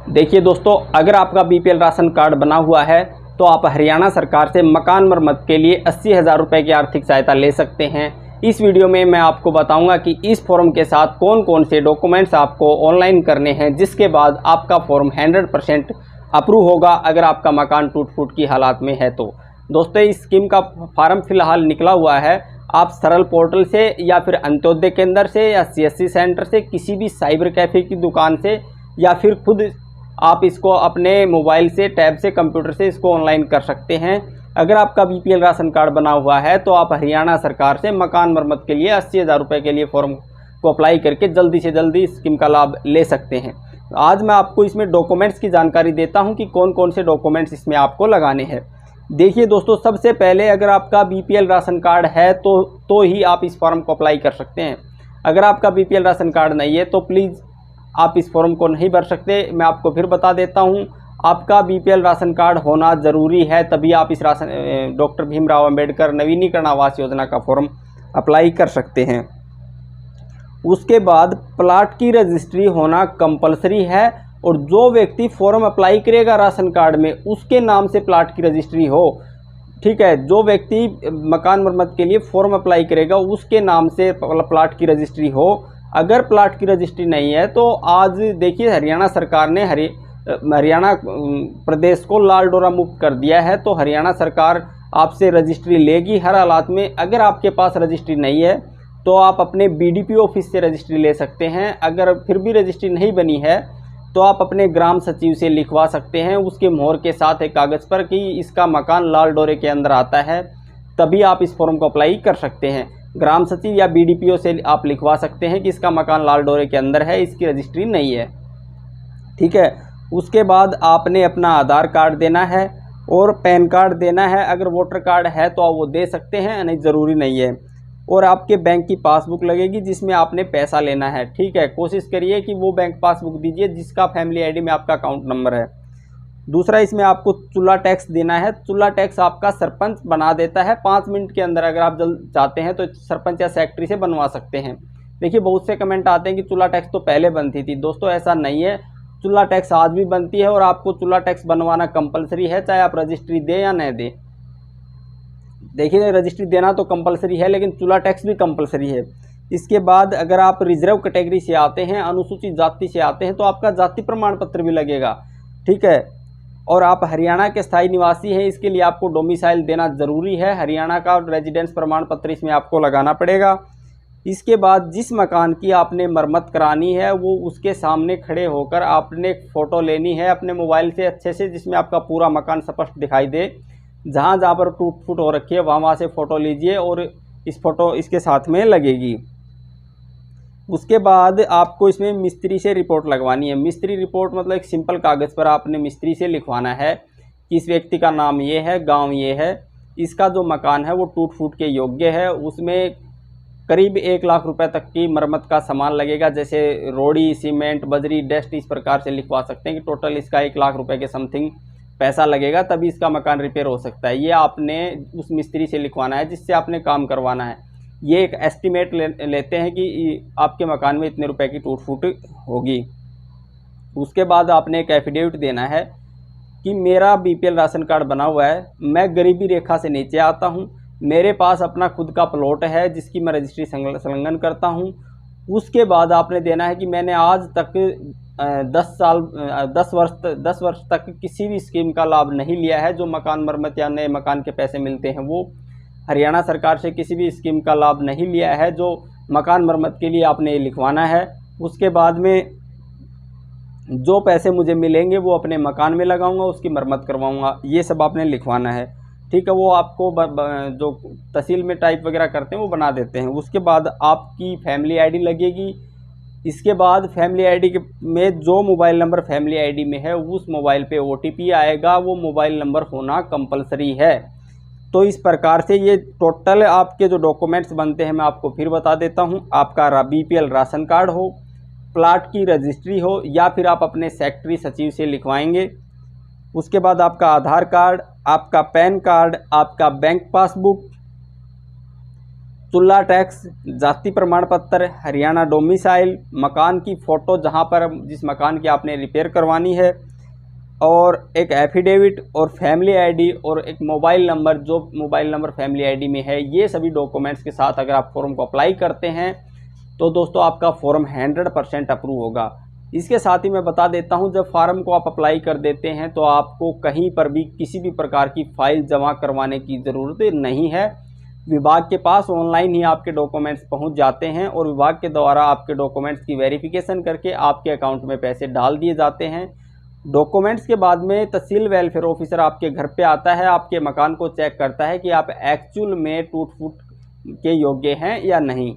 देखिए दोस्तों, अगर आपका बीपीएल राशन कार्ड बना हुआ है तो आप हरियाणा सरकार से मकान मरम्मत के लिए 80,000 रुपये की आर्थिक सहायता ले सकते हैं। इस वीडियो में मैं आपको बताऊंगा कि इस फॉर्म के साथ कौन कौन से डॉक्यूमेंट्स आपको ऑनलाइन करने हैं, जिसके बाद आपका फॉर्म 100% अप्रूव होगा अगर आपका मकान टूट फूट की हालात में है तो। दोस्तों, इस स्कीम का फॉर्म फिलहाल निकला हुआ है। आप सरल पोर्टल से या फिर अंत्योदय केंद्र से या सीएससी सेंटर से, किसी भी साइबर कैफ़े की दुकान से, या फिर खुद आप इसको अपने मोबाइल से, टैब से, कंप्यूटर से इसको ऑनलाइन कर सकते हैं। अगर आपका बीपीएल राशन कार्ड बना हुआ है तो आप हरियाणा सरकार से मकान मरम्मत के लिए 80,000 रुपये के लिए फॉर्म को अप्लाई करके जल्दी से जल्दी स्कीम का लाभ ले सकते हैं। आज मैं आपको इसमें डॉक्यूमेंट्स की जानकारी देता हूं कि कौन कौन से डॉक्यूमेंट्स इसमें आपको लगाने हैं। देखिए दोस्तों, सबसे पहले अगर आपका बीपीएल राशन कार्ड है तो ही आप इस फॉर्म को अप्लाई कर सकते हैं। अगर आपका बीपीएल राशन कार्ड नहीं है तो प्लीज़ आप इस फॉर्म को नहीं भर सकते। मैं आपको फिर बता देता हूं, आपका बीपीएल राशन कार्ड होना ज़रूरी है, तभी आप इस डॉक्टर भीमराव अंबेडकर नवीनीकरण आवास योजना का फॉर्म अप्लाई कर सकते हैं। उसके बाद प्लाट की रजिस्ट्री होना कंपलसरी है, और जो व्यक्ति फॉर्म अप्लाई करेगा राशन कार्ड में उसके नाम से प्लाट की रजिस्ट्री हो। ठीक है, जो व्यक्ति मकान मरम्मत के लिए फॉर्म अप्लाई करेगा उसके नाम से प्लाट की रजिस्ट्री हो। अगर प्लाट की रजिस्ट्री नहीं है तो आज देखिए हरियाणा सरकार ने हरियाणा प्रदेश को लाल डोरा मुक्त कर दिया है, तो हरियाणा सरकार आपसे रजिस्ट्री लेगी हर हालात में। अगर आपके पास रजिस्ट्री नहीं है तो आप अपने बीडीपी ऑफिस से रजिस्ट्री ले सकते हैं। अगर फिर भी रजिस्ट्री नहीं बनी है तो आप अपने ग्राम सचिव से लिखवा सकते हैं, उसके मोहर के साथ एक कागज़ पर कि इसका मकान लाल डोरे के अंदर आता है, तभी आप इस फॉर्म को अप्लाई कर सकते हैं। ग्राम सचिव या बीडीपीओ से आप लिखवा सकते हैं कि इसका मकान लाल डोरे के अंदर है, इसकी रजिस्ट्री नहीं है। ठीक है, उसके बाद आपने अपना आधार कार्ड देना है और पैन कार्ड देना है। अगर वोटर कार्ड है तो आप वो दे सकते हैं, नहीं ज़रूरी नहीं है। और आपके बैंक की पासबुक लगेगी जिसमें आपने पैसा लेना है। ठीक है, कोशिश करिए कि वो बैंक पासबुक दीजिए जिसका फैमिली आईडी में आपका अकाउंट नंबर है। दूसरा, इसमें आपको चूल्हा टैक्स देना है। चूल्हा टैक्स आपका सरपंच बना देता है 5 मिनट के अंदर। अगर आप जल्द चाहते हैं तो सरपंच या सेक्रेटरी से बनवा सकते हैं। देखिए, बहुत से कमेंट आते हैं कि चूल्हा टैक्स तो पहले बनती थी। दोस्तों, ऐसा नहीं है, चूल्हा टैक्स आज भी बनती है और आपको चूल्हा टैक्स बनवाना कंपलसरी है, चाहे आप रजिस्ट्री दें या नहीं दें। देखिए, रजिस्ट्री देना तो कंपलसरी है लेकिन चूल्हा टैक्स भी कंपलसरी है। इसके बाद अगर आप रिजर्व कैटेगरी से आते हैं, अनुसूचित जाति से आते हैं, तो आपका जाति प्रमाण पत्र भी लगेगा। ठीक है, और आप हरियाणा के स्थायी निवासी हैं, इसके लिए आपको डोमिसाइल देना ज़रूरी है। हरियाणा का रेजिडेंस प्रमाण पत्र इसमें आपको लगाना पड़ेगा। इसके बाद जिस मकान की आपने मरम्मत करानी है वो उसके सामने खड़े होकर आपने फ़ोटो लेनी है अपने मोबाइल से अच्छे से, जिसमें आपका पूरा मकान स्पष्ट दिखाई दे। जहाँ जहाँ पर टूट फूट हो रखी है वहाँ से फ़ोटो लीजिए और इस फ़ोटो इसके साथ में लगेगी। उसके बाद आपको इसमें मिस्त्री से रिपोर्ट लगवानी है। मिस्त्री रिपोर्ट मतलब एक सिंपल कागज़ पर आपने मिस्त्री से लिखवाना है कि इस व्यक्ति का नाम ये है, गांव ये है, इसका जो मकान है वो टूट फूट के योग्य है, उसमें करीब 1 लाख रुपए तक की मरम्मत का सामान लगेगा, जैसे रोड़ी, सीमेंट, बजरी, डस्ट। इस प्रकार से लिखवा सकते हैं कि टोटल इसका 1 लाख रुपए के समथिंग पैसा लगेगा, तभी इसका मकान रिपेयर हो सकता है। ये आपने उस मिस्त्री से लिखवाना है जिससे आपने काम करवाना है। ये एक एस्टीमेट लेते हैं कि आपके मकान में इतने रुपए की टूट फूट होगी। उसके बाद आपने एक एफिडेविट देना है कि मेरा बीपीएल राशन कार्ड बना हुआ है, मैं गरीबी रेखा से नीचे आता हूँ, मेरे पास अपना खुद का प्लॉट है जिसकी मैं रजिस्ट्री संलग्न करता हूँ। उसके बाद आपने देना है कि मैंने आज तक 10 वर्ष तक किसी भी स्कीम का लाभ नहीं लिया है। जो मकान मरम्मत या नए मकान के पैसे मिलते हैं वो हरियाणा सरकार से किसी भी स्कीम का लाभ नहीं लिया है, जो मकान मरम्मत के लिए आपने लिखवाना है। उसके बाद में जो पैसे मुझे मिलेंगे वो अपने मकान में लगाऊंगा, उसकी मरम्मत करवाऊंगा, ये सब आपने लिखवाना है। ठीक है, वो आपको जो तहसील में टाइप वगैरह करते हैं वो बना देते हैं। उसके बाद आपकी फैमिली आईडी लगेगी। इसके बाद फैमिली आईडी में जो मोबाइल नंबर फैमिली आईडी में है उस मोबाइल पे ओटीपी आएगा, वो मोबाइल नंबर होना कंपलसरी है। तो इस प्रकार से ये टोटल आपके जो डॉक्यूमेंट्स बनते हैं मैं आपको फिर बता देता हूँ। आपका बीपीएल राशन कार्ड हो, प्लाट की रजिस्ट्री हो, या फिर आप अपने सेक्रेटरी सचिव से लिखवाएंगे। उसके बाद आपका आधार कार्ड, आपका पैन कार्ड, आपका बैंक पासबुक, चूल्हा टैक्स, जाति प्रमाण पत्र, हरियाणा डोमिसाइल, मकान की फ़ोटो जहां पर जिस मकान की आपने रिपेयर करवानी है, और एक एफिडेविट और फैमिली आईडी और एक मोबाइल नंबर जो मोबाइल नंबर फैमिली आईडी में है। ये सभी डॉक्यूमेंट्स के साथ अगर आप फॉर्म को अप्लाई करते हैं तो दोस्तों आपका फॉर्म 100% अप्रूव होगा। इसके साथ ही मैं बता देता हूं, जब फॉर्म को आप अप्लाई कर देते हैं तो आपको कहीं पर भी किसी भी प्रकार की फ़ाइल जमा करवाने की ज़रूरत नहीं है। विभाग के पास ऑनलाइन ही आपके डॉक्यूमेंट्स पहुंच जाते हैं और विभाग के द्वारा आपके डॉक्यूमेंट्स की वेरिफिकेशन करके आपके अकाउंट में पैसे डाल दिए जाते हैं। डॉक्यूमेंट्स के बाद में तहसील वेलफेयर ऑफिसर आपके घर पे आता है, आपके मकान को चेक करता है कि आप एक्चुअल में टूट फूट के योग्य हैं या नहीं।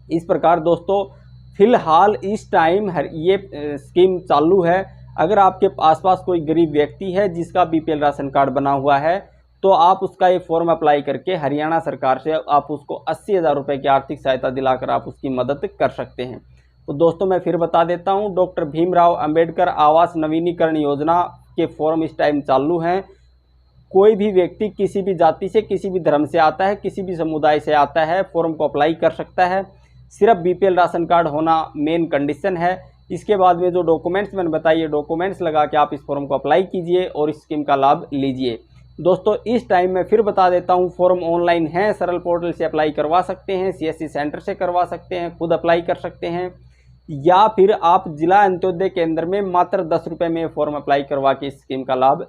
इस प्रकार दोस्तों फ़िलहाल इस टाइम ये स्कीम चालू है। अगर आपके आसपास कोई गरीब व्यक्ति है जिसका बीपीएल राशन कार्ड बना हुआ है तो आप उसका ये फॉर्म अप्लाई करके हरियाणा सरकार से आप उसको 80,000 रुपये की आर्थिक सहायता दिलाकर आप उसकी मदद कर सकते हैं। तो दोस्तों मैं फिर बता देता हूं, डॉक्टर भीमराव अंबेडकर आवास नवीनीकरण योजना के फॉर्म इस टाइम चालू हैं। कोई भी व्यक्ति किसी भी जाति से, किसी भी धर्म से आता है, किसी भी समुदाय से आता है, फॉर्म को अप्लाई कर सकता है। सिर्फ बीपीएल राशन कार्ड होना मेन कंडीशन है। इसके बाद में जो डॉक्यूमेंट्स मैंने बताइए, डॉक्यूमेंट्स लगा के आप इस फॉर्म को अप्लाई कीजिए और इस स्कीम का लाभ लीजिए। दोस्तों इस टाइम मैं फिर बता देता हूं, फॉर्म ऑनलाइन है, सरल पोर्टल से अप्लाई करवा सकते हैं, सीएससी सेंटर से करवा सकते हैं, खुद अप्लाई कर सकते हैं, या फिर आप जिला अंत्योदय केंद्र में मात्र 10 रुपये में फॉर्म अप्लाई करवा के इस स्कीम का लाभ